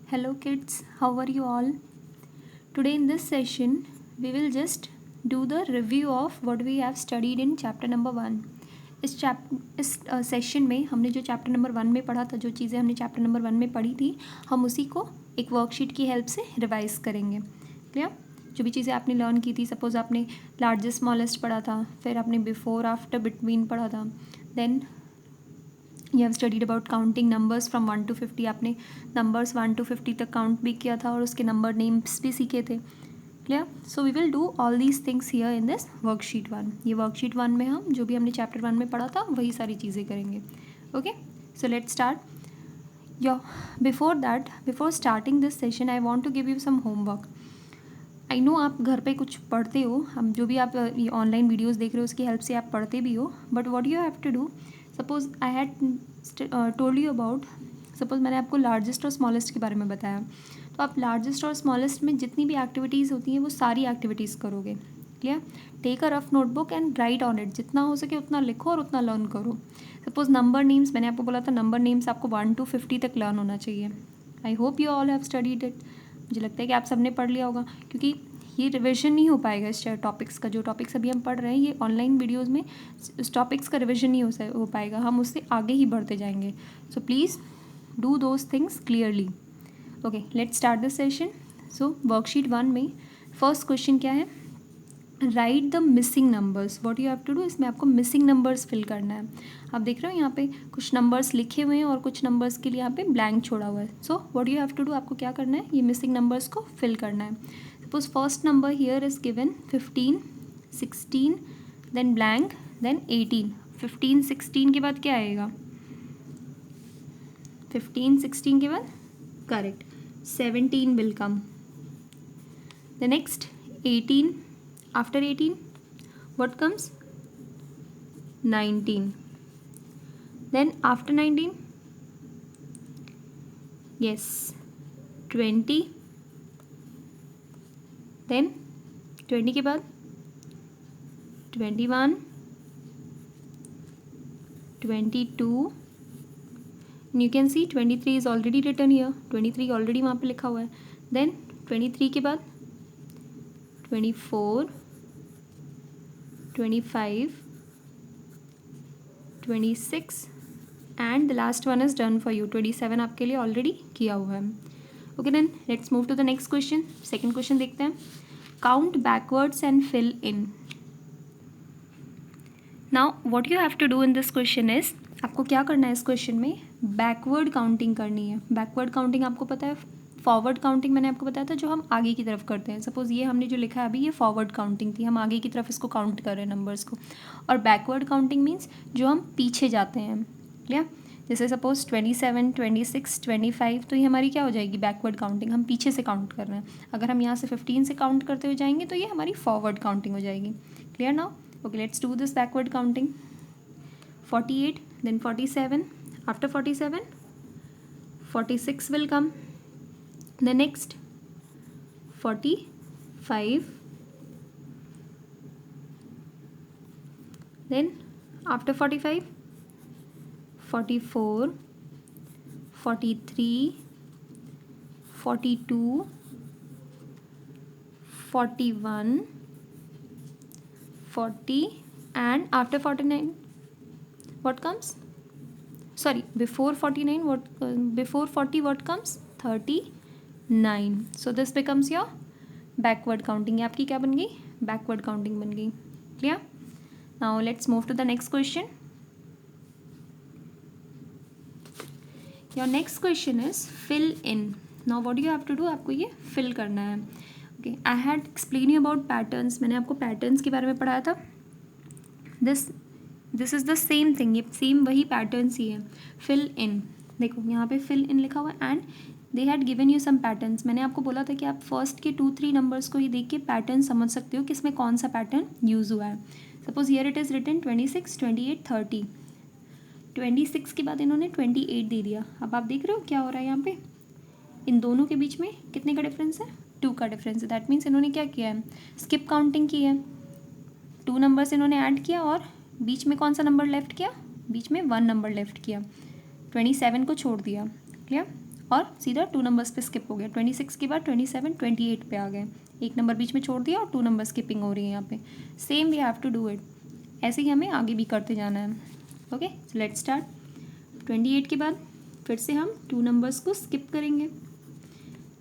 Hello kids, how are you all? Today in this session, we will just do the review of what we have studied in chapter number 1. इस session में हमने जो chapter number 1 में पढ़ा था, जो चीज़ें हमने चैप्टर नंबर 1 में पढ़ी थी, हम उसी को एक वर्कशीट की हेल्प से रिवाइज करेंगे. क्लियर? जो भी चीज़ें आपने लर्न की थी, सपोज आपने लार्जेस्ट स्मॉलेस्ट पढ़ा था, फिर आपने बिफोर आफ्टर बिटवीन पढ़ा था, then you have studied about counting numbers from 1 to 50. आपने नंबर्स 1 to 50 तक काउंट भी किया था और उसके नंबर नेम्स भी सीखे थे. Clear? So we will do all these things here in this worksheet 1. ये वर्कशीट 1 में हम जो भी हमने चैप्टर 1 में पढ़ा था वही सारी चीज़ें करेंगे. Okay, so let's start. Yo before starting this session I want to give you some homework. I know आप घर पे कुछ पढ़ते हो, हम जो भी आप ये ऑनलाइन वीडियोज़ देख रहे हो उसकी हेल्प से आप पढ़ते भी हो, but what you have to do, suppose I had told you about, suppose मैंने आपको लार्जेस्ट और स्मॉलेस्ट के बारे में बताया, तो आप लार्जेस्ट और स्मॉलेस्ट में जितनी भी एक्टिविटीज़ होती हैं वो सारी एक्टिविटीज़ करोगे. Clear? Take a rough notebook and write on it. जितना हो सके उतना लिखो और उतना लर्न करो. सपोज नंबर नेम्स, मैंने आपको बोला था नंबर नेम्स आपको 1 to 50 तक लर्न होना चाहिए. I hope you all have studied it. मुझे लगता है कि आप सबने पढ़ लिया होगा, क्योंकि ये रिविजन नहीं हो पाएगा इस टॉपिक्स का. जो टॉपिक्स अभी हम पढ़ रहे हैं ये ऑनलाइन वीडियोज़ में इस टॉपिक्स का रिविजन नहीं हो पाएगा, हम उससे आगे ही बढ़ते जाएंगे. So please do those things clearly. Okay, let's start this session. So worksheet 1 में फर्स्ट क्वेश्चन क्या है? Write the missing numbers. What you have to do, इसमें आपको मिसिंग नंबर्स फिल करना है. आप देख रहे हो यहाँ पे कुछ नंबर्स लिखे हुए हैं और कुछ नंबर्स के लिए यहाँ पे ब्लैंक छोड़ा हुआ है. So what you have to do, आपको क्या करना है, ये मिसिंग नंबर्स को फिल करना है. Suppose first number here is given 15, 16, then blank, then 18. 15, 16 के बाद क्या आएगा? 15, 16 के बाद correct 17 will come. The next 18. After 18, what comes? 19. Then after 19, yes, 20. Then 20 के बाद 21, 22. And you can see 23 is already written here. 23 already वहाँ पे लिखा हुआ है. Then 23 के बाद 24, 25, 26 and the last one is done for you. 27 आपके लिए ऑलरेडी किया हुआ है. Okay, then let's move to the next question. Second question देखते हैं. Count backwards and fill in. Now what you have to do in this question is, आपको क्या करना है इस क्वेश्चन में, बैकवर्ड काउंटिंग करनी है. बैकवर्ड काउंटिंग आपको पता है, फॉरवर्ड काउंटिंग मैंने आपको बताया था जो हम आगे की तरफ करते हैं. सपोज ये हमने जो लिखा है अभी, ये फॉरवर्ड काउंटिंग थी, हम आगे की तरफ इसको काउंट कर रहे हैं नंबर्स को. और बैकवर्ड काउंटिंग मीन्स जो हम पीछे जाते हैं. क्लियर? जैसे सपोज 27, 26, 25, तो ये हमारी क्या हो जाएगी, बैकवर्ड काउंटिंग. हम पीछे से काउंट कर रहे हैं. अगर हम यहाँ से 15 से काउंट करते हुए जाएंगे तो ये हमारी फॉरवर्ड काउंटिंग हो जाएगी. Clear now? Okay, let's do this backward counting. 48, then 47. After 47, 46 will come. The next 45. Then after 45, 44, 43, 42, 41, 40 and after 49 what comes? Sorry, before 49 what before 40 what comes? 39. So this becomes your backward counting. ये आपकी क्या बन गई? Backward counting बन गई. Clear? Now let's move to the next question. Your next question is fill in. Now what do you have to do? आपको ये fill करना है. Okay, I had explained you about patterns. मैंने आपको patterns के बारे में पढ़ाया था. This is the same thing, ये सेम वही पैटर्न्स ही है. फिल इन, देखो यहाँ पे फिल इन लिखा हुआ है and they had given you some patterns. मैंने आपको बोला था कि आप फर्स्ट के 2-3 नंबर्स को ही देख के पैटर्न समझ सकते हो कि इसमें कौन सा पैटर्न यूज़ हुआ है. Suppose here it is written 26, 28, 30. 26 के बाद इन्होंने 28 दे दिया. अब आप देख रहे हो क्या हो रहा है यहाँ पे, इन दोनों के बीच में कितने का डिफरेंस है? 2 का डिफरेंस है. दैट मीन्स इन्होंने क्या किया है, स्किप काउंटिंग की है. 2 नंबर्स इन्होंने ऐड किया और बीच में कौन सा नंबर लेफ्ट किया, बीच में 1 नंबर लेफ्ट किया, 27 को छोड़ दिया. क्लियर? और सीधा 2 नंबर्स पे स्किप हो गया। 26 के बाद 27, 28 पे आ गए, एक नंबर बीच में छोड़ दिया और 2 नंबर स्किपिंग हो रही है यहाँ पे। Same we have to do it, ऐसे ही हमें आगे भी करते जाना है। Okay, so let's start. 28 के बाद फिर से हम 2 नंबर्स को स्किप करेंगे।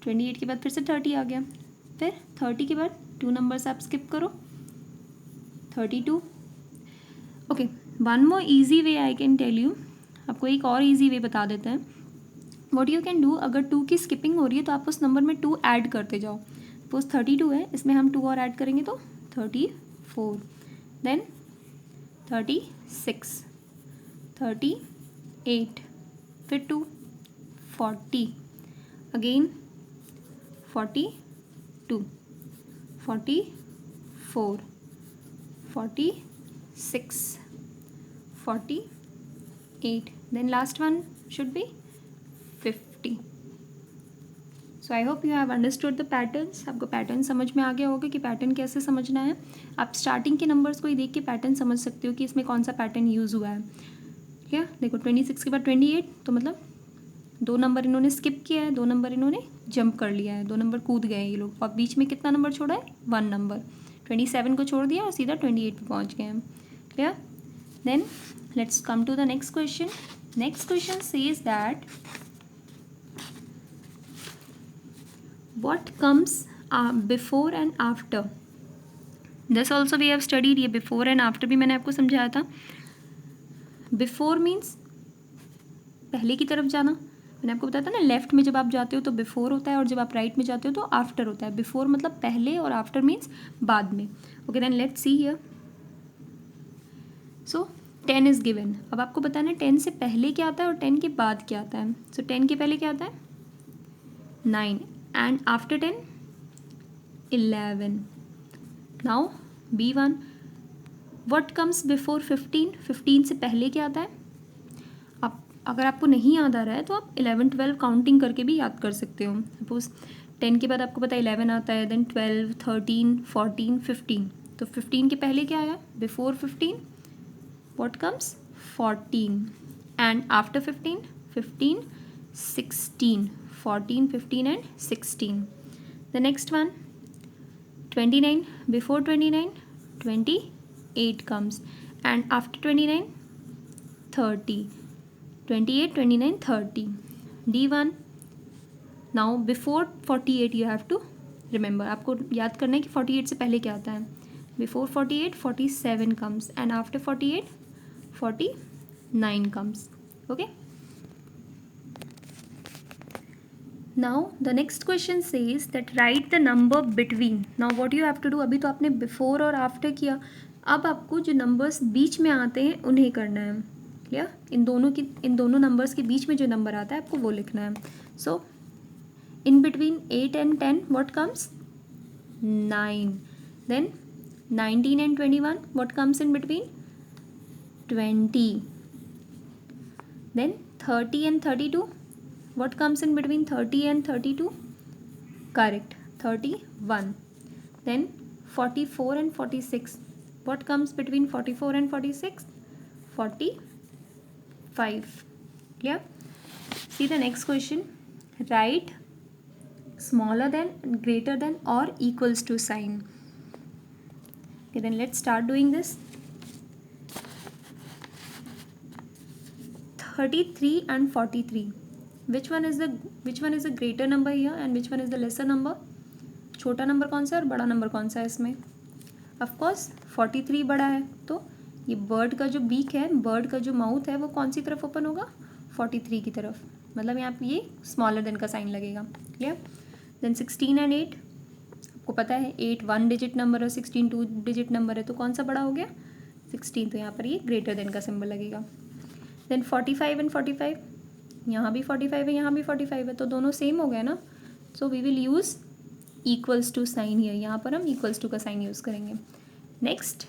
28 के बाद फिर से 30 आ गया, फिर 30 के बाद 2 नंबर्स आप स्किप करो, 32। Okay, one more easy way I can tell you, आपको एक और ईजी वे बता देते हैं। व्हाट यू कैन डू, अगर 2 की स्किपिंग हो रही है तो आप उस नंबर में 2 ऐड करते जाओ। सपोज 32 है, इसमें हम 2 और ऐड करेंगे तो 34, देन 36, 38, फिर 2, 40, again 42, 44, 46, 48, then last one should be 50. So I hope you have understood the patterns. आपको पैटर्न समझ में आ गया होगा कि पैटर्न कैसे समझना है। आप स्टार्टिंग के नंबर्स को ही देख के पैटर्न समझ सकते हो कि इसमें कौन सा पैटर्न यूज़ हुआ है। ठीक है, देखो 26 के बाद 28, तो मतलब 2 नंबर इन्होंने स्किप किया है, 2 नंबर इन्होंने जंप कर लिया है, 2 नंबर कूद गए हैं ये लोग, और बीच में कितना नंबर छोड़ा है, 1 नंबर। 27 को छोड़ दिया और सीधा 28 पे पहुंच गए हैं। Clear? Then let's come to the next question. Next question says that what comes before and after. this also we have studied, ये before and after भी मैंने आपको समझाया था। before means पहले की तरफ जाना, मैंने आपको बताया था ना, लेफ्ट में जब आप जाते हो तो बिफोर होता है और जब आप राइट में जाते हो तो आफ्टर होता है। बिफोर मतलब पहले और आफ्टर मीन्स बाद में। Okay, then let's see here. So 10 is given, अब आपको बताना है 10 से पहले क्या आता है और 10 के बाद क्या आता है। सो 10 के पहले क्या आता है, 9, and after 10, 11. now B1, what comes before 15? 15 से पहले क्या आता है। आप अगर आपको नहीं याद आ रहा है तो आप 11, 12 काउंटिंग करके भी याद कर सकते हो। सपोज 10 के बाद आपको पता है 11 आता है, देन 12, 13, 14, 15। तो 15 के पहले क्या आया, before 15 what comes, 14, and after 15, 15, 16, 14, 15 and 16. The next one, 29, before 29, 28 comes, and after 29, 30, 28, 29, 30. D1, now before 48 you have to remember, आपको याद करना है कि 48 से पहले क्या आता है। Before 48, 47 comes, and after 48, 49 comes. Okay. Now the next question says that write the number between. Now what you have to do, अभी तो आपने before और after किया, अब आपको जो numbers बीच में आते हैं उन्हें करना है। क्लियर? इन दोनों numbers के बीच में जो number आता है आपको वो लिखना है। So in between 8 and 10 what comes, 9. Then 19 and 21 what comes in between, 20. Then 30 and 32 what comes in between 30 and 32, correct, 31. Then 44 and 46 what comes between 44 and 46, 45. Clear? See the next question, write smaller than, greater than or equals to sign. Okay, then let's start doing this. 33 and 43, which one is the greater number here and which one is the lesser number? छोटा number कौन सा है और बड़ा number कौन सा है इसमें? ऑफ कोर्स 43 बड़ा है, तो ये बर्ड का जो बीक है, बर्ड का जो माउथ है वो कौन सी तरफ ओपन होगा, 43 की तरफ, मतलब यहाँ पे ये स्मॉलर देन का साइन लगेगा। क्लियर? देन 16 एंड 8, आपको पता है 8 1 डिजिट नंबर और 16 2 डिजिट नंबर है, तो कौन सा बड़ा हो गया, 16, तो यहाँ पर ये ग्रेटर देन का सिंबल लगेगा। देन 45 एंड 45, यहाँ भी 45 है, यहाँ भी 45 है, तो दोनों सेम हो गए ना, so we will use equals to sign here, यहाँ पर हम इक्वल्स टू का साइन यूज़ करेंगे। Next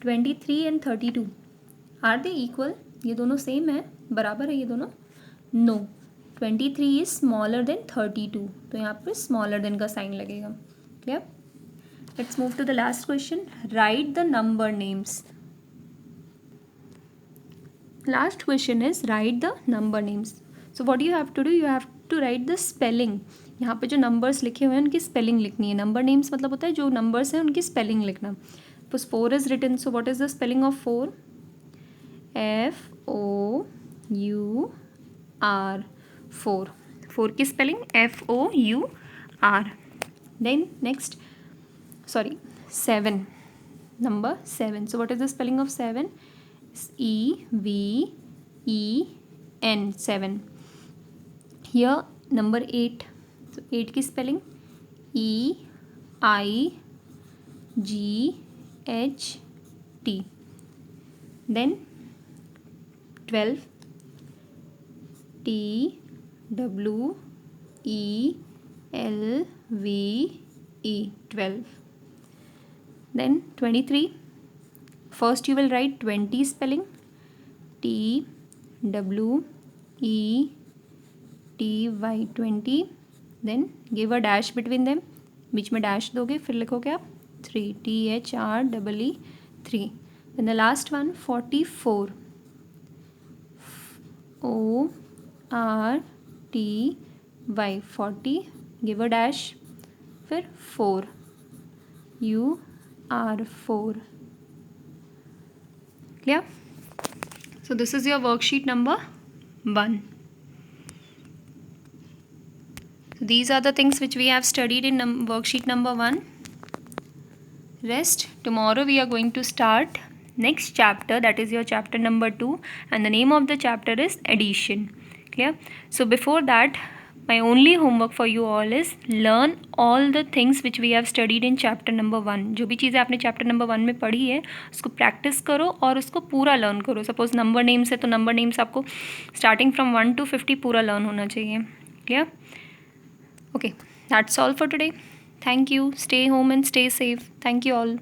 23 and 32, are they equal, ये दोनों सेम है, बराबर है ये दोनों, नो, 23 इज स्मॉलर देन 32, तो यहाँ पर स्मॉलर देन का साइन लगेगा। Clear? Let's move to the last question, write the number names. Last question is write the number names. So what you have to do, you have to write the spelling. यहाँ पे जो numbers लिखे हुए हैं उनकी spelling लिखनी है. Number names मतलब होता है जो नंबर्स हैं उनकी स्पेलिंग लिखना. Four is written, so what is the spelling of 4? FOUR. 4 की स्पेलिंग FOUR. Then next, sorry, 7, number 7. So what is the spelling of 7? EVEN, 7. Here number 8. So 8 की spelling EIGHT. Then 12, TWELVE, 12. Then 23. First you will write 20 spelling, TWETY, 20. Then give a dash between them, बीच में dash दोगे, फिर लिखोगे आप 3, THREE, 3. Then the last one 44, ORTY, 40. Give a dash, फिर 4, UR4. Clear? So this is your worksheet number 1. So these are the things which we have studied in worksheet number 1. Rest, tomorrow we are going to start next chapter, that is your chapter number 2, and the name of the chapter is addition. Clear? So before that, my only homework for you all is learn all the things which we have studied in chapter number 1. जो भी चीज़ें आपने chapter number 1 में पढ़ी है उसको practice करो और उसको पूरा लर्न करो. सपोज नंबर नेम्स है तो नंबर नेम्स आपको स्टार्टिंग फ्रॉम 1 to 50 पूरा लर्न होना चाहिए. Clear? Okay, that's all for today. Thank you. Stay home and stay safe. Thank you all.